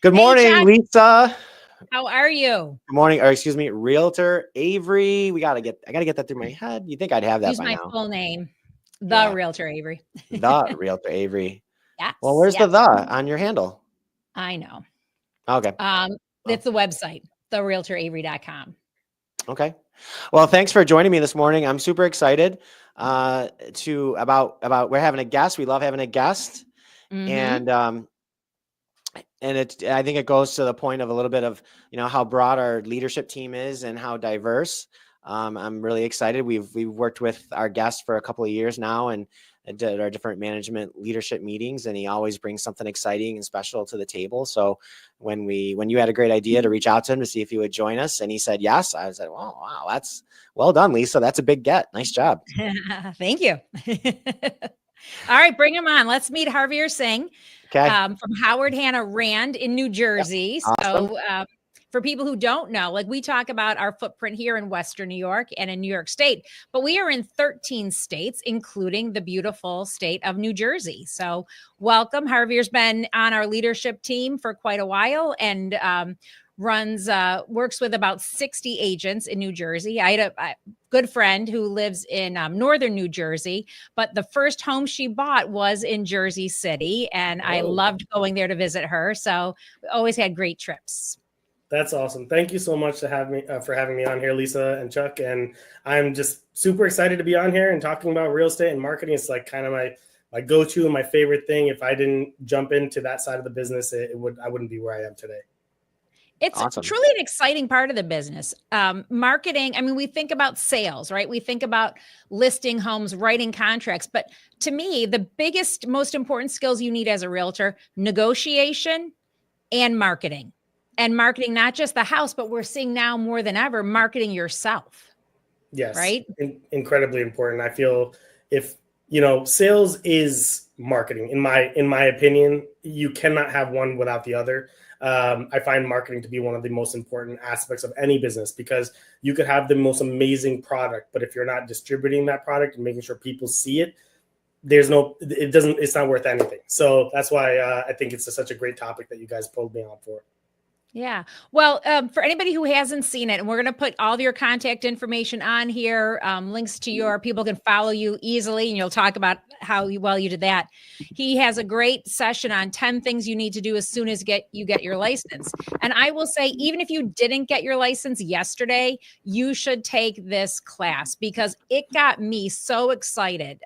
Good Hey, morning, Chuck. Lisa. How are you? Good morning, or excuse me, Realtor Avery. I gotta get that through my head. You think I'd have that Use by my now? full name, the Yeah, Realtor Avery. the Realtor Avery. Well, Yes, where's yes, the on your handle? I know. Okay. Um, Well, it's the website, therealtoravery.com. okay. Well, thanks for joining me this morning. I'm super excited to about we're having a guest. We love having a guest, Mm-hmm. and I think it goes to the point of a little bit of how broad our leadership team is and how diverse. I'm really excited. We've worked with our guest for a couple of years now and did our different management leadership meetings, and he always brings something exciting and special to the table. So when you had a great idea to reach out to him to see if he would join us, and he said yes, I was like, oh wow, that's well done, Lisa. That's a big get. Nice job. Thank you. All right, bring him on. Let's meet Harveer Singh Okay. from Howard Hanna Rand in New Yep. Jersey. Awesome. So, for people who don't know, like we talk about our footprint here in Western New York and in New York State, but we are in 13 states, including the beautiful state of New Jersey. So, welcome. Harveer's been on our leadership team for quite a while and works with about 60 agents in New Jersey. I had a good friend who lives in northern New Jersey, but the first home she bought was in Jersey City, and I Oh, loved going there to visit her. So we always had great trips. that's awesome. Thank you so much to have me for having me on here, Lisa and Chuck. And I'm just super excited to be on here and talking about real estate and marketing. It's like kind of my go-to and my favorite thing. If I didn't jump into that side of the business, I wouldn't be where I am today. It's Awesome. truly an exciting part of the business. Marketing, I mean, we think about sales, right? We think about listing homes, writing contracts. But to me, the biggest, most important skills you need as a realtor, negotiation and marketing. And marketing, not just the house, but we're seeing now more than ever, marketing yourself, Yes, right? incredibly important. I feel if sales is marketing. In my opinion, you cannot have one without the other. I find marketing to be one of the most important aspects of any business because you could have the most amazing product, but if you're not distributing that product and making sure people see it, it's not worth anything. So that's why I think it's such a great topic that you guys pulled me on for. Yeah. Well, for anybody who hasn't seen it, and we're going to put all of your contact information on here, links to your people can follow you easily, and you'll talk about how well you did that. He has a great session on 10 things you need to do as soon as you get your license. And I will say, even if you didn't get your license yesterday, you should take this class because it got me so excited.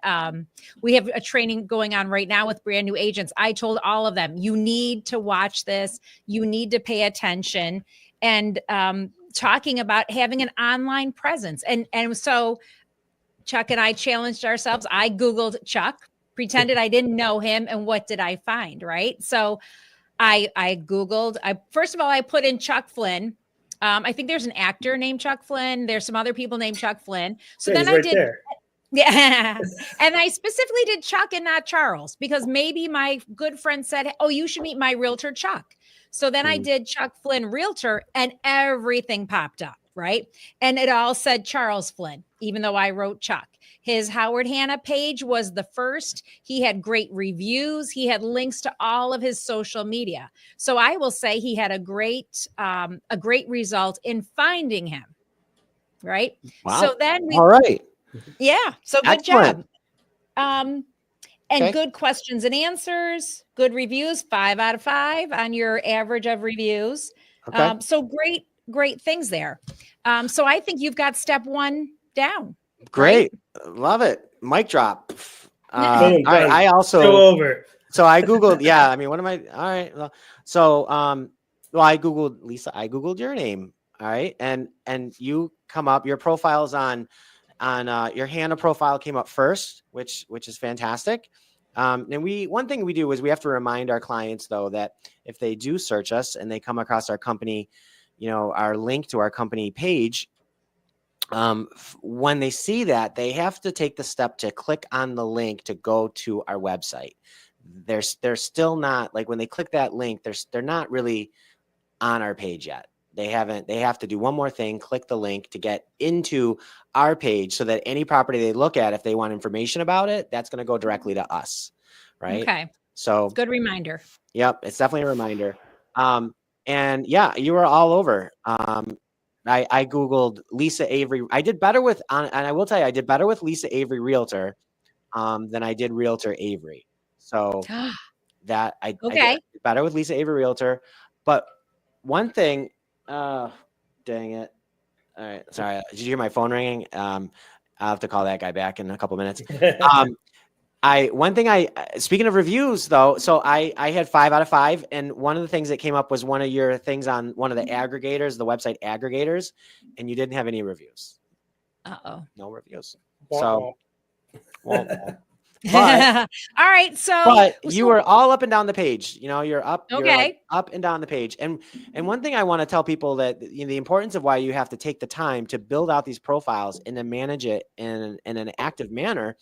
We have a training going on right now with brand new agents. I told all of them, you need to watch this. You need to pay attention, and talking about having an online presence. And so Chuck and I challenged ourselves. I Googled Chuck, pretended I didn't know him, and what did I find? Right. So I Googled, first of all, I put in Chuck Flynn. I think there's an actor named Chuck Flynn. There's some other people named Chuck Flynn. So Yeah, then he's I right did. there. Yeah. And I specifically did Chuck and not Charles because maybe my good friend said, oh, you should meet my realtor, Chuck. So then I did Chuck Flynn Realtor and everything popped up, right? And it all said Charles Flynn, even though I wrote Chuck. His Howard Hanna page was the first. He had great reviews. He had links to all of his social media. So I will say he had a great result in finding him, right? Wow. So then All right. yeah. So good Excellent. job. And Okay. good questions and answers, good reviews, 5 out of 5 on your average of reviews. Okay. So great things there. So I think you've got step 1 down. Great. Love it. Mic drop. All Boom, right. done. I Show also, over. so I Googled, yeah, I mean, what am I? All right. Well, so, well, I Googled Lisa, I Googled your name. All right. And you come up, your profile's on your Hannah profile came up first, which is fantastic. And one thing we do is we have to remind our clients though, that if they do search us and they come across our company, our link to our company page, when they see that, they have to take the step to click on the link to go to our website. They're still not, like, when they click that link, they're not really on our page yet. They have to do one more thing, click the link to get into our page so that any property they look at, if they want information about it, that's going to go directly to us. Right. Okay. So Good reminder. yep, it's definitely a reminder. And yeah, you were all over. I Googled Lisa Avery. I did better with, and I will tell you, I did better with Lisa Avery Realtor than I did Realtor Avery. So that I did better with Lisa Avery Realtor. But one thing, dang it. All right, sorry. Did you hear my phone ringing? I'll have to call that guy back in a couple minutes. Speaking of reviews though, so I had 5 out of 5, and one of the things that came up was one of your things on one of the aggregators, the website aggregators, and you didn't have any reviews. No reviews. So, but all right. But you were all up and down the page. You know, you're up. Okay. You're like up and down the page. And one thing I want to tell people that the importance of why you have to take the time to build out these profiles and to manage it in an active manner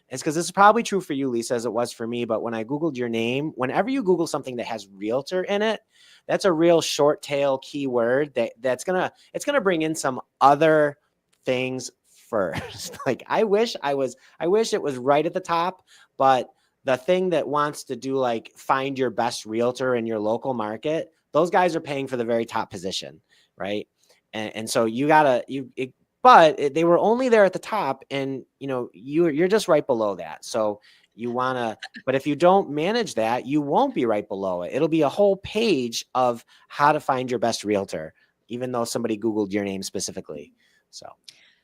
is because this is probably true for you, Lisa, as it was for me. But when I Googled your name, whenever you Google something that has realtor in it, that's a real short tail keyword it's gonna bring in some other things first. Like I wish it was right at the top, but the thing that wants to do like find your best realtor in your local market, those guys are paying for the very top position, right? And so but they were only there at the top, and you're just right below that. So but if you don't manage that, you won't be right below it. It'll be a whole page of how to find your best realtor, even though somebody Googled your name specifically.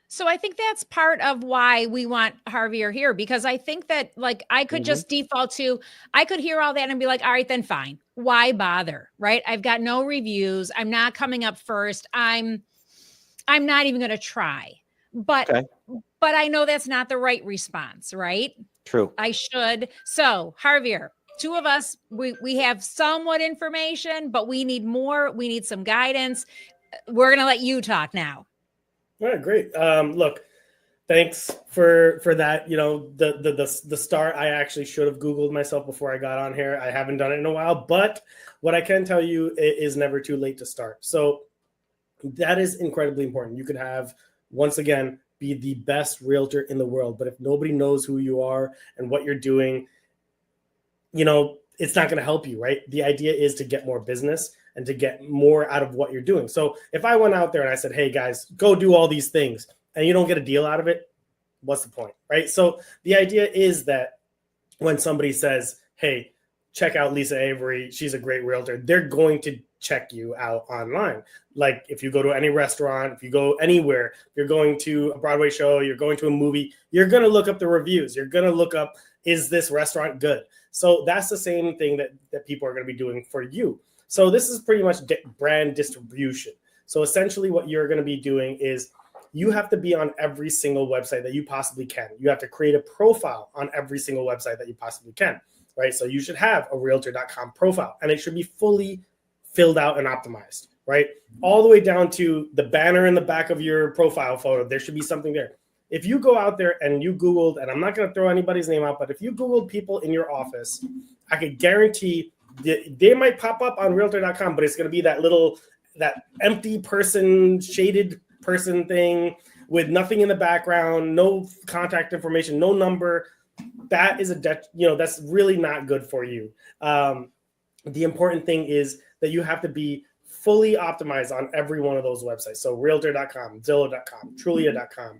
So I think that's part of why we want Javier here, because I think that like I could just default to, I could hear all that and be like, all right, then fine. Why bother? Right? I've got no reviews. I'm not coming up first. I'm not even going to try. But I know that's not the right response, right? True. I should. So Javier, two of us, we have somewhat information, but we need more. We need some guidance. We're going to let you talk now. All right, great. Look, thanks for that. The start, I actually should have Googled myself before I got on here. I haven't done it in a while, but what I can tell you is never too late to start. So that is incredibly important. You could have, once again, be the best realtor in the world, but if nobody knows who you are and what you're doing, it's not going to help you, right? The idea is to get more business and to get more out of what you're doing. So if I went out there and I said, hey guys, go do all these things, and you don't get a deal out of it, what's the point, right? So the idea is that when somebody says, hey, check out Lisa Avery, she's a great realtor, they're going to check you out online. Like if you go to any restaurant, if you go anywhere, you're going to a Broadway show, you're going to a movie, you're going to look up the reviews. You're going to look up, is this restaurant good? So that's the same thing that people are going to be doing for you. So this is pretty much brand distribution. So essentially what you're going to be doing is you have to be on every single website that you possibly can. You have to create a profile on every single website that you possibly can, right? So you should have a realtor.com profile, and it should be fully filled out and optimized, right? All the way down to the banner in the back of your profile photo. There should be something there. If you go out there and you Googled, and I'm not going to throw anybody's name out, but if you Googled people in your office, I could guarantee they might pop up on realtor.com, but it's going to be that empty person, shaded person thing with nothing in the background, no contact information, no number. That is that's really not good for you. The important thing is that you have to be fully optimized on every one of those websites. So realtor.com, Zillow.com, Trulia.com,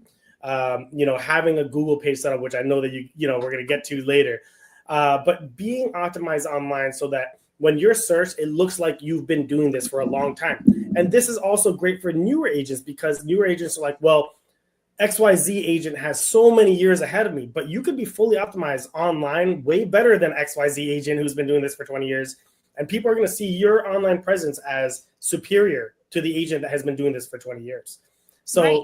having a Google page set up, which I know that we're going to get to later. But being optimized online so that when you're searched, it looks like you've been doing this for a long time. And this is also great for newer agents, because newer agents are like, well, XYZ agent has so many years ahead of me, but you could be fully optimized online way better than XYZ agent who's been doing this for 20 years. And people are going to see your online presence as superior to the agent that has been doing this for 20 years. So right.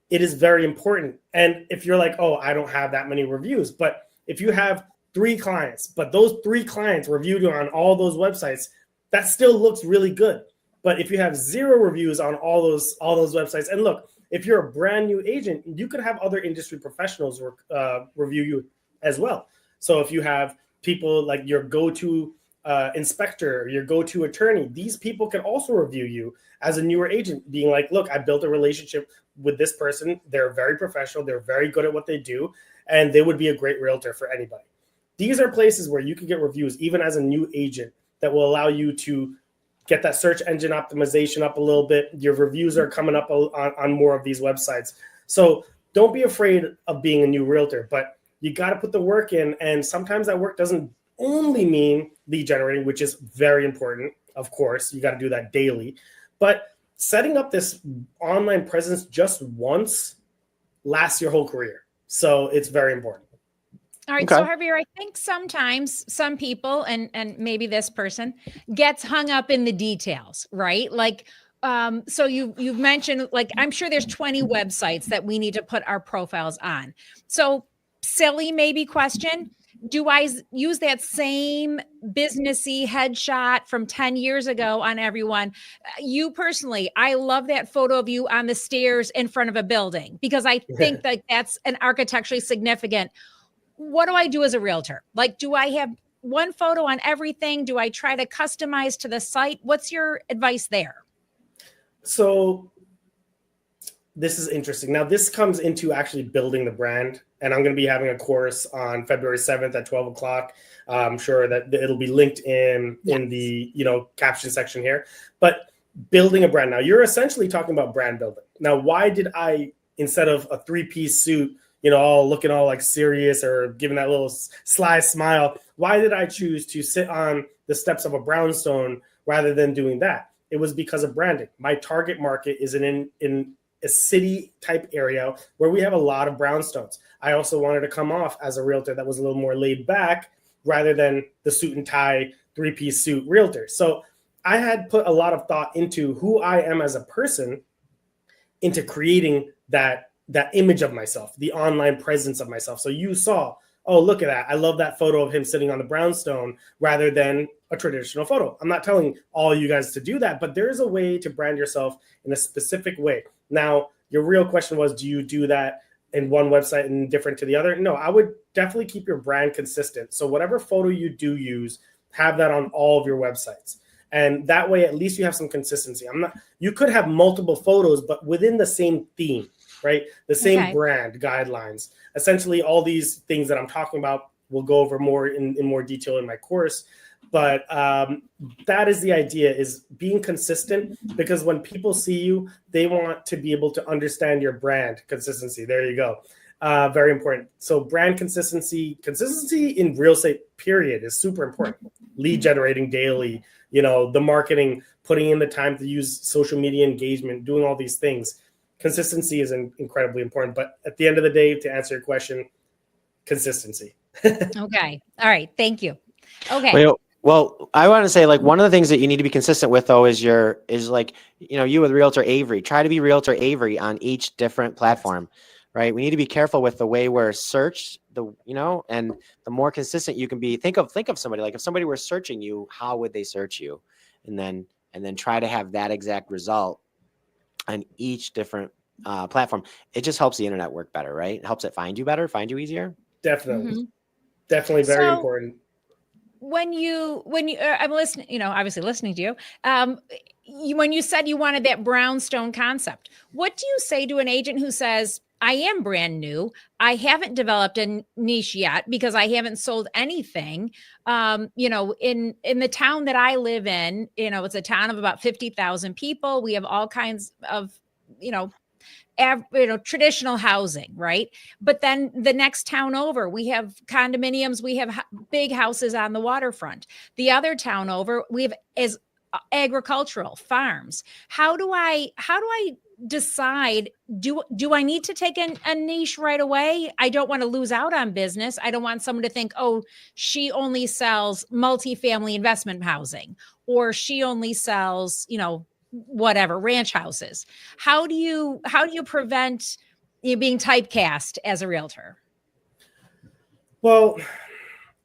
It is very important. And if you're like, oh, I don't have that many reviews, but if you have 3 clients, but those 3 clients reviewed you on all those websites, that still looks really good. But if you have 0 reviews on all those websites, and look, if you're a brand new agent, you could have other industry professionals review you as well. So if you have people like your go-to inspector, your go-to attorney, these people can also review you as a newer agent, being like, look, I built a relationship with this person. They're very professional. They're very good at what they do, and they would be a great realtor for anybody. These are places where you can get reviews, even as a new agent, that will allow you to get that search engine optimization up a little bit. Your reviews are coming up on more of these websites. So don't be afraid of being a new realtor, but you got to put the work in. And sometimes that work doesn't only mean lead generating, which is very important. Of course, you got to do that daily. But setting up this online presence just once lasts your whole career. So it's very important. All right. So Javier, I think sometimes some people and maybe this person gets hung up in the details, right? Like, so you've mentioned, like, I'm sure there's 20 websites that we need to put our profiles on. So silly maybe question. Do I use that same businessy headshot from 10 years ago on everyone? You personally, I love that photo of you on the stairs in front of a building because I think that that's an architecturally significant. What do I do as a realtor? Like, do I have one photo on everything? Do I try to customize to the site? What's your advice there? So this is interesting. Now, this comes into actually building the brand. And I'm going to be having a course on February 7th at 12 o'clock. I'm sure that it'll be linked in the caption section here. But building a brand. Now, you're essentially talking about brand building. Now, why did I, instead of a 3-piece suit, all looking all like serious or giving that little sly smile, why did I choose to sit on the steps of a brownstone rather than doing that? It was because of branding. My target market is in a city type area where we have a lot of brownstones. I also wanted to come off as a realtor that was a little more laid back rather than the suit and tie 3-piece suit realtor. So I had put a lot of thought into who I am as a person, into creating that image of myself, the online presence of myself. So you saw, oh, look at that. I love that photo of him sitting on the brownstone rather than a traditional photo. I'm not telling all you guys to do that, but there's a way to brand yourself in a specific way. Now, your real question was, do you do that in one website and different to the other? No, I would definitely keep your brand consistent. So whatever photo you do use, have that on all of your websites. And that way, at least you have some consistency. You could have multiple photos, but within the same theme, right? The same brand guidelines. Essentially, all these things that I'm talking about, we'll go over more in more detail in my course. But that is the idea, is being consistent, because when people see you, they want to be able to understand your brand consistency. There you go. Very important. So brand consistency in real estate, period, is super important. Lead generating daily, the marketing, putting in the time to use social media engagement, doing all these things. Consistency is incredibly important. But at the end of the day, to answer your question, consistency. Okay. All right. Thank you. Okay. Well, I want to say, like, one of the things that you need to be consistent with, though, is you with Realtor Avery. Try to be Realtor Avery on each different platform, right? We need to be careful with the way we're searched, and the more consistent you can be. Think of somebody, like, if somebody were searching you, how would they search you? And then try to have that exact result on each different platform. It just helps the internet work better, right? It helps it find you better, find you easier. Definitely. Mm-hmm. Definitely very important. When you I'm listening, obviously listening to you, when you said you wanted that brownstone concept, what do you say to an agent who says, I am brand new, I haven't developed a niche yet because I haven't sold anything, in the town that I live in, it's a town of about 50,000 people. We have all kinds of, traditional housing, right? But then the next town over, we have condominiums, we have big houses on the waterfront. The other town over, we have is agricultural farms. How do I decide, do I need to take a niche right away? I don't want to lose out on business. I don't want someone to think, oh, she only sells multifamily investment housing, or she only sells, whatever, ranch houses. How do you prevent you being typecast as a realtor? Well,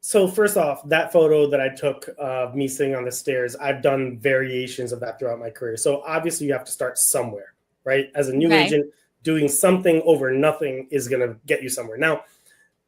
so first off, that photo that I took of me sitting on the stairs, I've done variations of that throughout my career. So obviously you have to start somewhere, right? As a new agent, doing something over nothing is going to get you somewhere. Now,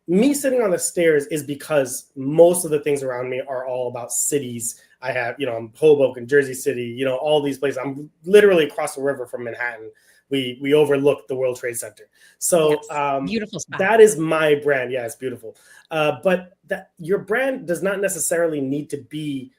me sitting on the stairs is because most of the things around me are all about cities. I have, I'm Hoboken, Jersey City, all these places. I'm literally across the river from Manhattan. We overlook the World Trade Center. So yes, beautiful spot. That is my brand. Yeah, it's beautiful. But that your brand does not necessarily need to be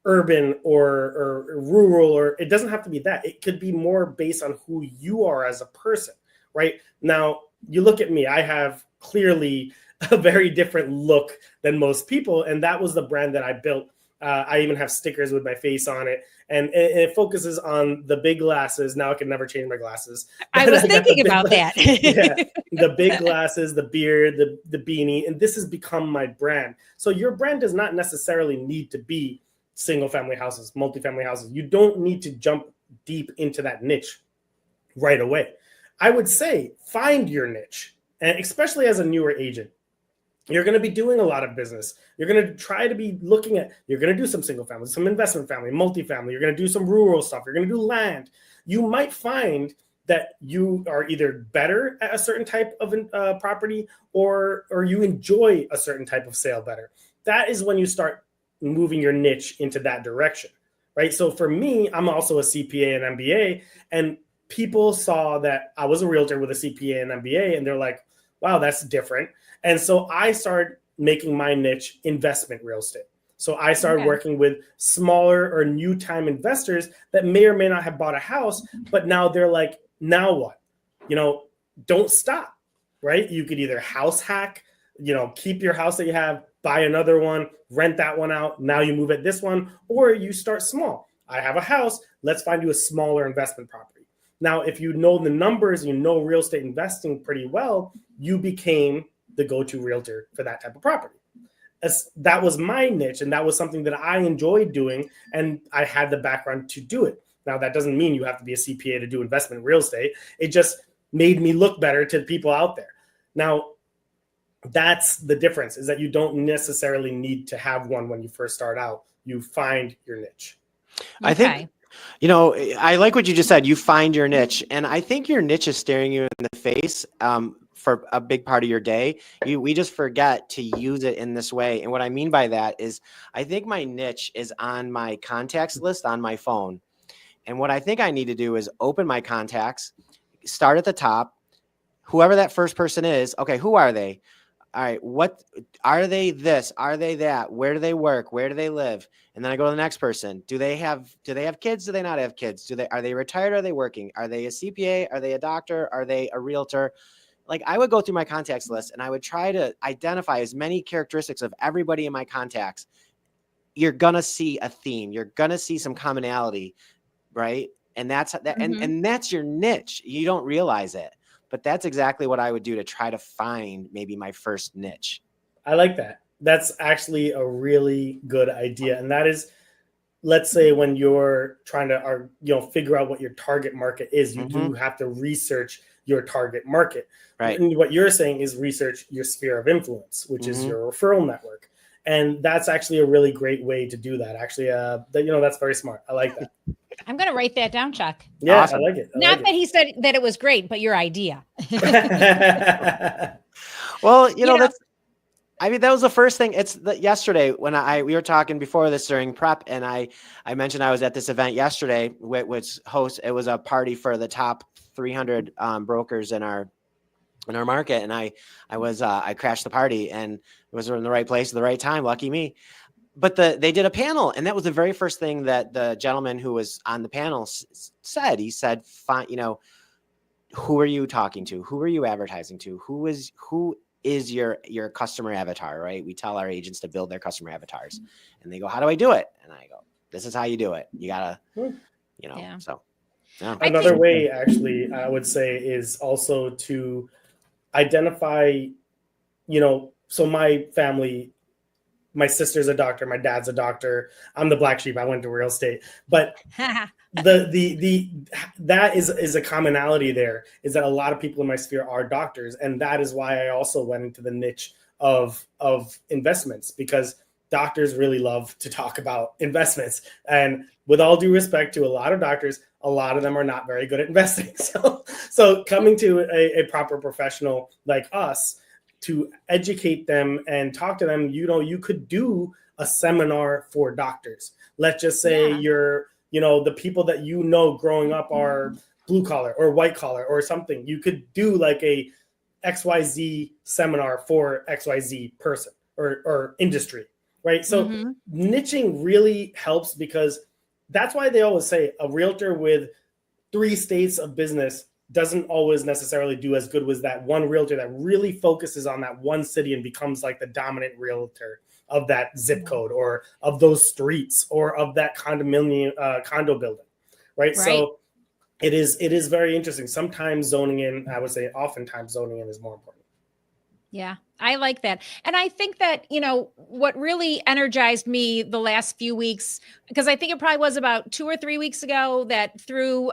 urban or rural, or it doesn't have to be that. It could be more based on who you are as a person, right? Now, you look at me, I have clearly a very different look than most people. And that was the brand that I built. I even have stickers with my face on it. And it focuses on the big glasses. Now I can never change my glasses. I was thinking about that. Yeah, the big glasses, the beard, the beanie, and this has become my brand. So your brand does not necessarily need to be single family houses, multifamily houses. You don't need to jump deep into that niche right away. I would say find your niche, and especially as a newer agent. You're going to be doing a lot of business. You're going to try to be looking at, you're going to do some single family, some investment family, multifamily. You're going to do some rural stuff. You're going to do land. You might find that you are either better at a certain type of property or you enjoy a certain type of sale better. That is when you start moving your niche into that direction, right? So for me, I'm also a CPA and MBA, and people saw that I was a realtor with a CPA and MBA, and they're like, wow, that's different. And so I started making my niche investment real estate. So I started working with smaller or new time investors that may or may not have bought a house, but now they're like, now what? Don't stop, right? You could either house hack, keep your house that you have, buy another one, rent that one out. Now you move at this one, or you start small. I have a house. Let's find you a smaller investment property. Now, if you know the numbers, you know real estate investing pretty well, you became the go-to realtor for that type of property. That was my niche, and that was something that I enjoyed doing, and I had the background to do it. Now, that doesn't mean you have to be a CPA to do investment real estate. It just made me look better to people out there. Now, that's the difference, is that you don't necessarily need to have one when you first start out. You find your niche. I think, I like what you just said. You find your niche, and I think your niche is staring you in the face for a big part of your day. We just forget to use it in this way. And what I mean by that is, I think my niche is on my contacts list on my phone. And what I think I need to do is open my contacts, start at the top, whoever that first person is. Okay, who are they? All right, what are they? This, are they that? Where do they work? Where do they live? And then I go to the next person. Do they have kids? Do they not have kids? Are they retired? Are they working? Are they a CPA? Are they a doctor? Are they a realtor? Like, I would go through my contacts list and I would try to identify as many characteristics of everybody in my contacts. You're gonna see a theme. You're gonna see some commonality, right? And that's that, and that's your niche. You don't realize it. But that's exactly what I would do to try to find maybe my first niche. I like that. That's actually a really good idea. And that is, let's say when you're trying to figure out what your target market is, you do have to research your target market. Right. And what you're saying is research your sphere of influence, which is your referral network. And that's actually a really great way to do that. Actually, that's very smart. I like that. I'm going to write that down, Chuck. Yeah, Awesome. I like it. Not that he said that it was great, but your idea. Well, that was the first thing. It's yesterday when we were talking before this during prep, and I mentioned I was at this event yesterday, which it was a party for the top 300 brokers in our market, and I crashed the party, and it was in the right place at the right time. Lucky me. But they did a panel, and that was the very first thing that the gentleman who was on the panel said. He said, "Fine, who are you talking to? Who are you advertising to? Who is your customer avatar?" Right? We tell our agents to build their customer avatars, and they go, "How do I do it?" And I go, "This is how you do it. You gotta, Yeah. So." Yeah. Another way, actually, I would say is also to identify, so my family, my sister's a doctor, my dad's a doctor. I'm the black sheep. I went to real estate, but that is a commonality there, is that a lot of people in my sphere are doctors. And that is why I also went into the niche of investments, because doctors really love to talk about investments. And with all due respect to a lot of doctors, a lot of them are not very good at investing. So coming to a proper professional like us to educate them and talk to them, you could do a seminar for doctors. Let's just say the people that growing up are blue collar or white collar or something. You could do like a XYZ seminar for XYZ person or industry. right? So niching really helps, because that's why they always say a realtor with 3 states of business doesn't always necessarily do as good as that one realtor that really focuses on that one city and becomes like the dominant realtor of that zip code or of those streets or of that condominium condo building, right? So it is very interesting. Sometimes zoning in, I would say oftentimes zoning in is more important. Yeah, I like that. And I think that, what really energized me the last few weeks, because I think it probably was about 2 or 3 weeks ago, that through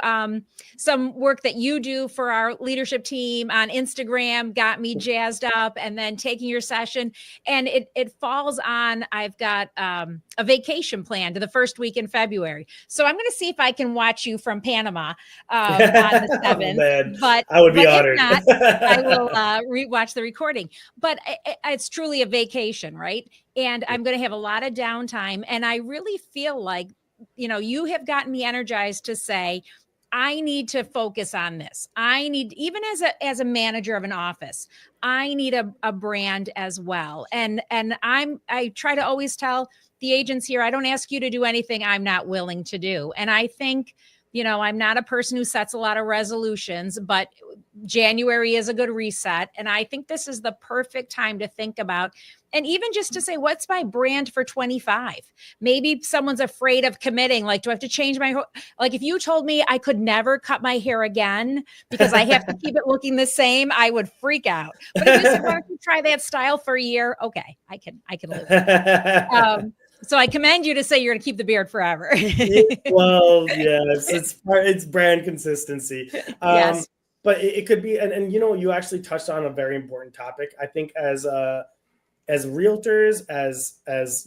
some work that you do for our leadership team on Instagram got me jazzed up, and then taking your session. And it falls on, I've got a vacation plan to the first week in February. So I'm going to see if I can watch you from Panama on the 7th. But I would be honored. If not, I will rewatch the recording. But it's truly a vacation, right? And I'm going to have a lot of downtime. And I really feel like, you have gotten me energized to say, I need to focus on this. I need, even as a manager of an office, I need a brand as well. And I try to always tell the agents here, I don't ask you to do anything I'm not willing to do. And I think, I'm not a person who sets a lot of resolutions, but January is a good reset. And I think this is the perfect time to think about, and even just to say, what's my brand for 25? Maybe someone's afraid of committing. Like, do I have to change like if you told me I could never cut my hair again because I have to keep it looking the same, I would freak out. But if you said, why don't you try that style for a year? Okay, I can live with it. So I commend you to say you're going to keep the beard forever. Well, yes, it's brand consistency. Yes. But it could be, and you actually touched on a very important topic. I think as realtors, as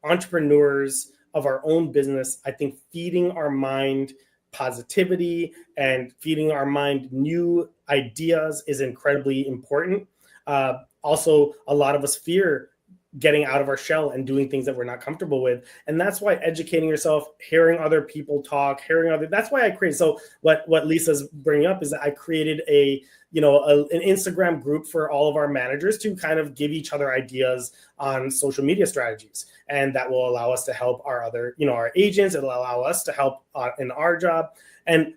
entrepreneurs of our own business, I think feeding our mind positivity and feeding our mind new ideas is incredibly important. Also, a lot of us fear getting out of our shell and doing things that we're not comfortable with. And that's why educating yourself, hearing other people talk, that's why I created. So what Lisa's bringing up is that I created an Instagram group for all of our managers to kind of give each other ideas on social media strategies. And that will allow us to help our other, our agents. It'll allow us to help in our job.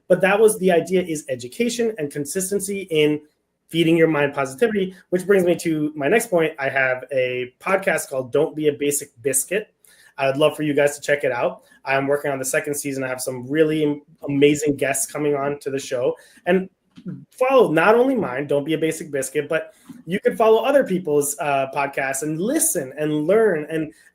But that was the idea, is education and consistency in feeding your mind positivity, which brings me to my next point. I have a podcast called Don't Be a Basic Biscuit. I would love for you guys to check it out. I'm working on the 2nd season. I have some really amazing guests coming on to the show. And follow not only mine, Don't Be a Basic Biscuit, but you can follow other people's podcasts and listen and learn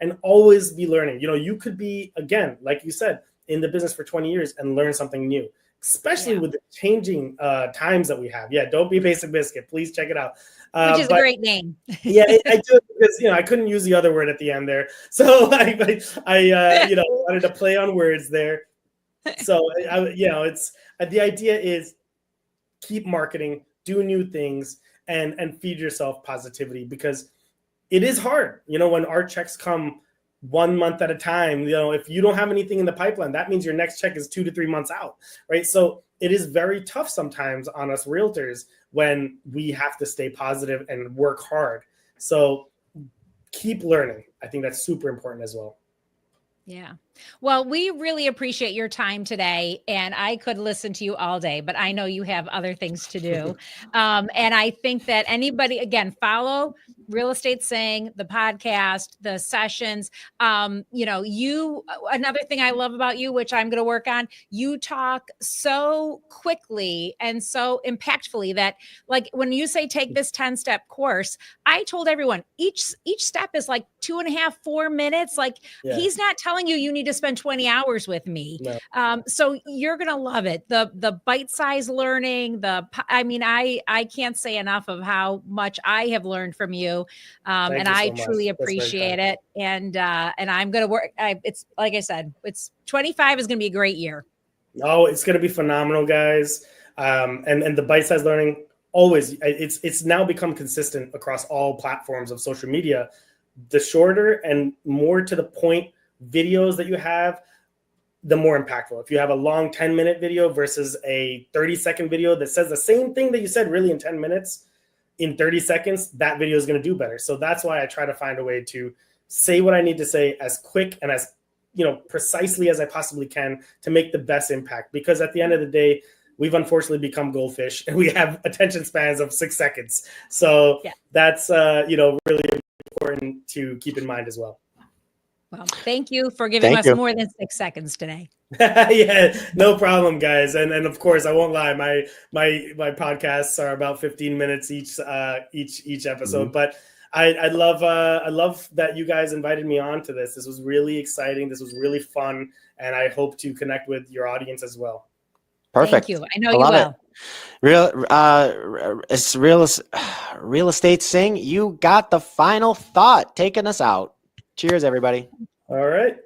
and always be learning. You could be, again, like you said, in the business for 20 years and learn something new, especially with the changing times that we have. Yeah, Don't Be a Basic Biscuit. Please check it out. Which is a great name. Yeah, I do it because I couldn't use the other word at the end there, so I wanted to play on words there. So it's the idea is keep marketing, do new things, and feed yourself positivity, because it is hard. When our checks come 1 month at a time, if you don't have anything in the pipeline, that means your next check is 2 to 3 months out, right? So it is very tough sometimes on us realtors when we have to stay positive and work hard. So keep learning. I think that's super important as well. Yeah. Well, we really appreciate your time today, and I could listen to you all day, but I know you have other things to do. And I think that anybody, again, follow Real Estate Saying, the podcast, the sessions. Another thing I love about you, which I'm going to work on, you talk so quickly and so impactfully that, like, when you say take this 10-step course, I told everyone each step is like 2.5, 4 minutes. Like, he's not telling you need to spend 20 hours with me. No. So you're going to love it. The bite-sized learning, I can't say enough of how much I have learned from you. And I truly appreciate it. And I'm going to work. It's like I said, 25 is going to be a great year. Oh, it's going to be phenomenal, guys. And the bite-sized learning, always, it's now become consistent across all platforms of social media. The shorter and more to the point videos that you have, the more impactful. If you have a long 10-minute video versus a 30-second video that says the same thing that you said really in 10 minutes, in 30 seconds, that video is going to do better. So that's why I try to find a way to say what I need to say as quick and as precisely as I possibly can to make the best impact. Because at the end of the day, we've unfortunately become goldfish and we have attention spans of 6 seconds. So that's really important to keep in mind as well. Well, thank you for giving us more than 6 seconds today. Yeah, no problem, guys. And of course, I won't lie. My podcasts are about 15 minutes each episode. But I love that you guys invited me on to this. This was really exciting. This was really fun, and I hope to connect with your audience as well. Perfect. Thank you. I know you will. It's real estate Sing. You got the final thought taking us out. Cheers, everybody. All right.